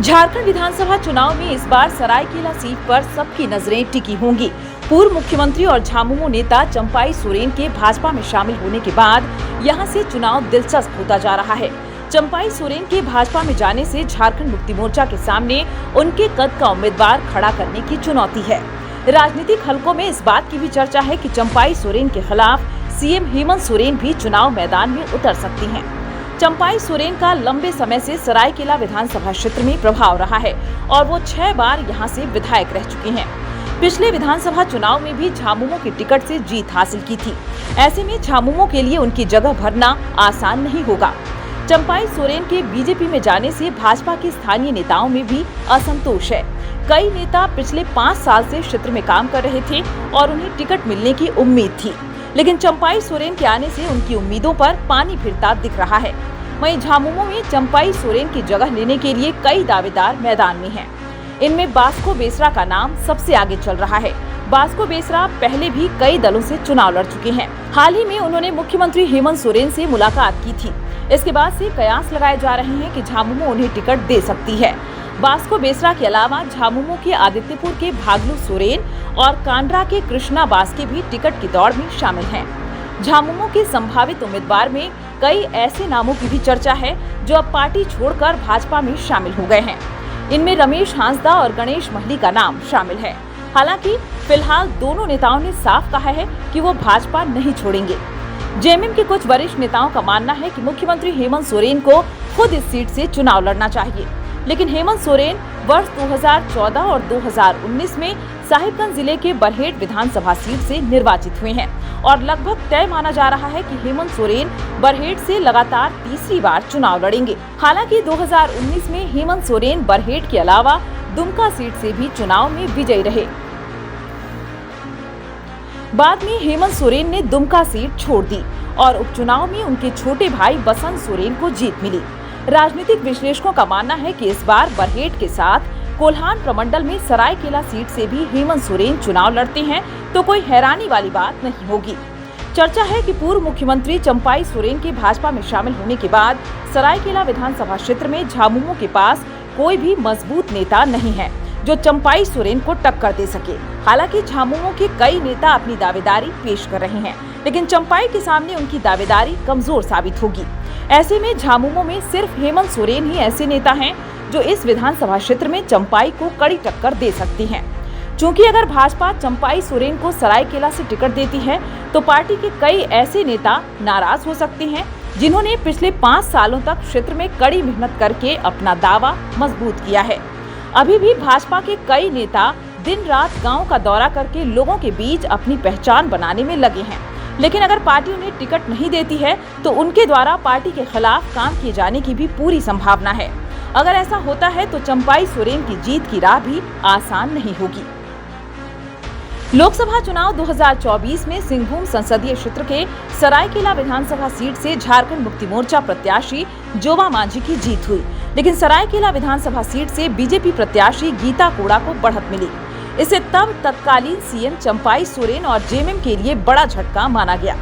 झारखंड विधानसभा चुनाव में इस बार सरायकेला सीट पर सबकी नजरें टिकी होंगी। पूर्व मुख्यमंत्री और झामुमो नेता चंपाई सोरेन के भाजपा में शामिल होने के बाद यहां से चुनाव दिलचस्प होता जा रहा है। चंपाई सोरेन के भाजपा में जाने से झारखंड मुक्ति मोर्चा के सामने उनके कद का उम्मीदवार खड़ा करने की चुनौती है। राजनीतिक हलकों में इस बात की भी चर्चा है कि चंपाई सोरेन के खिलाफ सीएम हेमंत सोरेन भी चुनाव मैदान में उतर सकती हैं। चंपाई सोरेन का लंबे समय से सरायकेला विधानसभा क्षेत्र में प्रभाव रहा है और वो 6 बार यहां से विधायक रह चुके हैं। पिछले विधानसभा चुनाव में भी झामुमो की टिकट से जीत हासिल की थी। ऐसे में झामुमो के लिए उनकी जगह भरना आसान नहीं होगा। चंपाई सोरेन के बीजेपी में जाने से भाजपा के स्थानीय नेताओं में भी असंतोष है। कई नेता पिछले 5 साल से क्षेत्र में काम कर रहे थे और उन्हें टिकट मिलने की उम्मीद थी, लेकिन चंपाई सोरेन के आने से उनकी उम्मीदों पर पानी फिरता दिख रहा है। वहीं झामुमो में चंपाई सोरेन की जगह लेने के लिए कई दावेदार मैदान में हैं। इनमें बास्को बेसरा का नाम सबसे आगे चल रहा है। बास्को बेसरा पहले भी कई दलों से चुनाव लड़ चुके हैं। हाल ही में उन्होंने मुख्यमंत्री हेमंत सोरेन से मुलाकात की थी। इसके बाद से कयास लगाए जा रहे हैं कि झामुमो उन्हें टिकट दे सकती है। बास्को बेसरा के अलावा झामुमो के आदित्यपुर के भागलू सोरेन और कांड्रा के कृष्णा बास्के भी टिकट की दौड़ में शामिल हैं। झामुमो के संभावित उम्मीदवार में कई ऐसे नामों की भी चर्चा है जो अब पार्टी छोड़कर भाजपा में शामिल हो गए हैं। इनमें रमेश हांसदा और गणेश महली का नाम शामिल है। हालांकि फिलहाल दोनों नेताओं ने साफ कहा है कि वो भाजपा नहीं छोड़ेंगे। जेएमएम के कुछ वरिष्ठ नेताओं का मानना है कि मुख्यमंत्री हेमंत सोरेन को खुद इस सीट से चुनाव लड़ना चाहिए, लेकिन हेमंत सोरेन वर्ष 2014 और 2019 में साहिबगंज जिले के बरहेट विधानसभा सीट से निर्वाचित हुए हैं और लगभग तय माना जा रहा है कि हेमंत सोरेन बरहेट से लगातार तीसरी बार चुनाव लड़ेंगे। हालांकि 2019 में हेमंत सोरेन बरहेट के अलावा दुमका सीट से भी चुनाव में विजयी रहे। बाद में हेमंत सोरेन ने दुमका सीट छोड़ दी और उपचुनाव में उनके छोटे भाई बसंत सोरेन को जीत मिली। राजनीतिक विश्लेषकों का मानना है कि इस बार बरहेट के साथ कोल्हान प्रमंडल में सरायकेला सीट से भी हेमंत सोरेन चुनाव लड़ते हैं तो कोई हैरानी वाली बात नहीं होगी। चर्चा है कि पूर्व मुख्यमंत्री चंपाई सोरेन के भाजपा में शामिल होने के बाद सरायकेला विधानसभा क्षेत्र में झामुमो के पास कोई भी मजबूत नेता नहीं है जो चंपाई सोरेन को टक्कर दे सके। हालांकि झामुमो के कई नेता अपनी दावेदारी पेश कर रहे हैं, लेकिन चंपाई के सामने उनकी दावेदारी कमजोर साबित होगी। ऐसे में झामुमो में सिर्फ हेमंत सोरेन ही ऐसे नेता हैं जो इस विधानसभा क्षेत्र में चंपाई को कड़ी टक्कर दे सकती हैं। चूंकि अगर भाजपा चंपाई सोरेन को सरायकेला से टिकट देती है तो पार्टी के कई ऐसे नेता नाराज हो सकते हैं जिन्होंने पिछले 5 सालों तक क्षेत्र में कड़ी मेहनत करके अपना दावा मजबूत किया है। अभी भी भाजपा के कई नेता दिन रात गाँव का दौरा करके लोगों के बीच अपनी पहचान बनाने में लगे हैं, लेकिन अगर पार्टी उन्हें टिकट नहीं देती है तो उनके द्वारा पार्टी के खिलाफ काम किए जाने की भी पूरी संभावना है। अगर ऐसा होता है तो चंपाई सोरेन की जीत की राह भी आसान नहीं होगी। लोकसभा चुनाव 2024 में सिंहभूम संसदीय क्षेत्र के सरायकेला विधानसभा सीट से झारखंड मुक्ति मोर्चा प्रत्याशी जोबा मांझी की जीत हुई, लेकिन सरायकेला विधानसभा सीट से बीजेपी प्रत्याशी गीता कोड़ा को बढ़त मिली। इसे तब तत्कालीन सीएम चंपाई सोरेन और जेएमएम के लिए बड़ा झटका माना गया।